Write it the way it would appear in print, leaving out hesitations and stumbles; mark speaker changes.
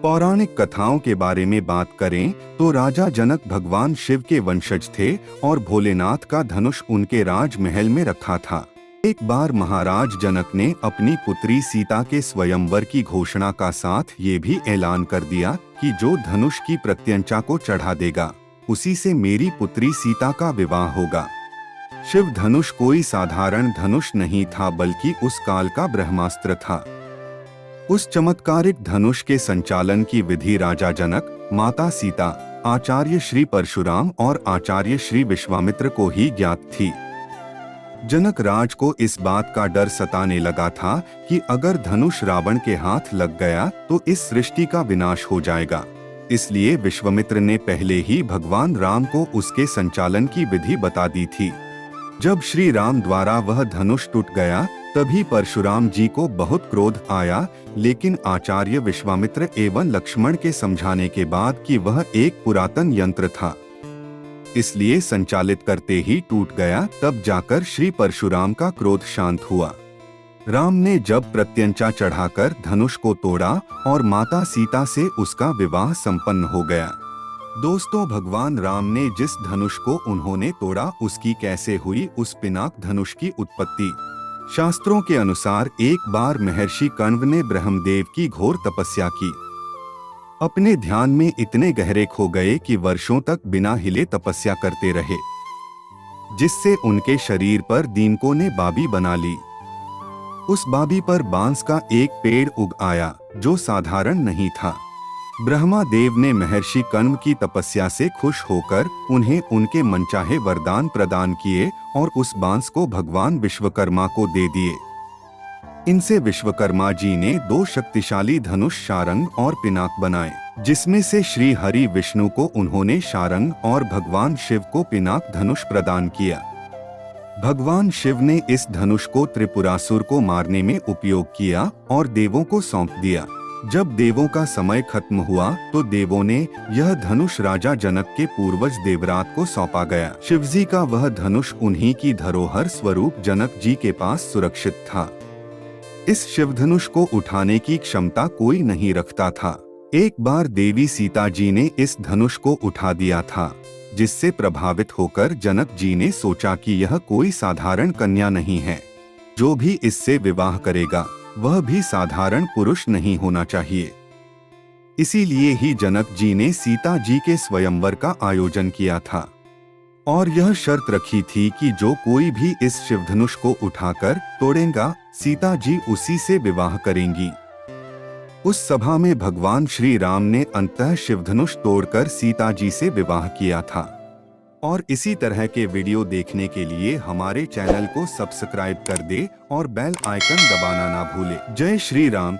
Speaker 1: पौराणिक कथाओं के बारे में बात करें तो राजा जनक भगवान शिव के वंशज थे और भोलेनाथ का धनुष उनके राजमहल में रखा था। एक बार महाराज जनक ने अपनी पुत्री सीता के स्वयंवर की घोषणा का साथ ये भी ऐलान कर दिया कि जो धनुष की प्रत्यंचा को चढ़ा देगा उसी से मेरी पुत्री सीता का विवाह होगा। शिव धनुष कोई साधारण धनुष नहीं था बल्कि उस काल का ब्रह्मास्त्र था। उस चमत्कारिक धनुष के संचालन की विधि राजा जनक, माता सीता, आचार्य श्री परशुराम और आचार्य श्री विश्वामित्र को ही ज्ञात थी। जनक राज को इस बात का डर सताने लगा था कि अगर धनुष रावण के हाथ लग गया तो इस सृष्टि का विनाश हो जाएगा। इसलिए विश्वामित्र ने पहले ही भगवान राम को उसके संचालन की विधि बता दी थी। जब श्री राम द्वारा वह धनुष टूट गया तभी परशुराम जी को बहुत क्रोध आया, लेकिन आचार्य विश्वामित्र एवं लक्ष्मण के समझाने के बाद कि वह एक पुरातन यंत्र था इसलिए संचालित करते ही टूट गया, तब जाकर श्री परशुराम का क्रोध शांत हुआ। राम ने जब प्रत्यंचा चढ़ाकर धनुष को तोड़ा और माता सीता से उसका विवाह संपन्न हो गया। दोस्तों, भगवान राम ने जिस धनुष को उन्होंने तोड़ा उसकी कैसे हुई उस पिनाक धनुष की उत्पत्ति। शास्त्रों के अनुसार एक बार महर्षि कण्व ने ब्रह्मदेव की घोर तपस्या की। अपने ध्यान में इतने गहरे खो गए कि वर्षों तक बिना हिले तपस्या करते रहे, जिससे उनके शरीर पर दीमकों ने बाबी बना ली। उस बाबी पर बांस का एक पेड़ उग आया जो साधारण नहीं था। ब्रह्मा देव ने महर्षि कण्व की तपस्या से खुश होकर उन्हें उनके मनचाहे वरदान प्रदान किए और उस बांस को भगवान विश्वकर्मा को दे दिए। इनसे विश्वकर्मा जी ने दो शक्तिशाली धनुष शारंग और पिनाक बनाए, जिसमें से श्री हरि विष्णु को उन्होंने शारंग और भगवान शिव को पिनाक धनुष प्रदान किया। भगवान शिव ने इस धनुष को त्रिपुरासुर को मारने में उपयोग किया और देवों को सौंप दिया। जब देवों का समय खत्म हुआ तो देवों ने यह धनुष राजा जनक के पूर्वज देवरात को सौंपा गया। शिवजी का वह धनुष उन्हीं की धरोहर स्वरूप जनक जी के पास सुरक्षित था। इस शिवधनुष को उठाने की क्षमता कोई नहीं रखता था। एक बार देवी सीता जी ने इस धनुष को उठा दिया था, जिससे प्रभावित होकर जनक जी ने सोचा कि यह कोई साधारण कन्या नहीं है। जो भी इससे विवाह करेगा वह भी साधारण पुरुष नहीं होना चाहिए। इसीलिए ही जनक जी ने सीता जी के स्वयंवर का आयोजन किया था और यह शर्त रखी थी कि जो कोई भी इस शिवधनुष को उठाकर तोड़ेगा सीता जी उसी से विवाह करेंगी। उस सभा में भगवान श्री राम ने अंततः शिवधनुष तोड़कर सीता जी से विवाह किया था। और इसी तरह के वीडियो देखने के लिए हमारे चैनल को सब्सक्राइब कर दे और बेल आइकन दबाना ना भूले। जय श्री राम।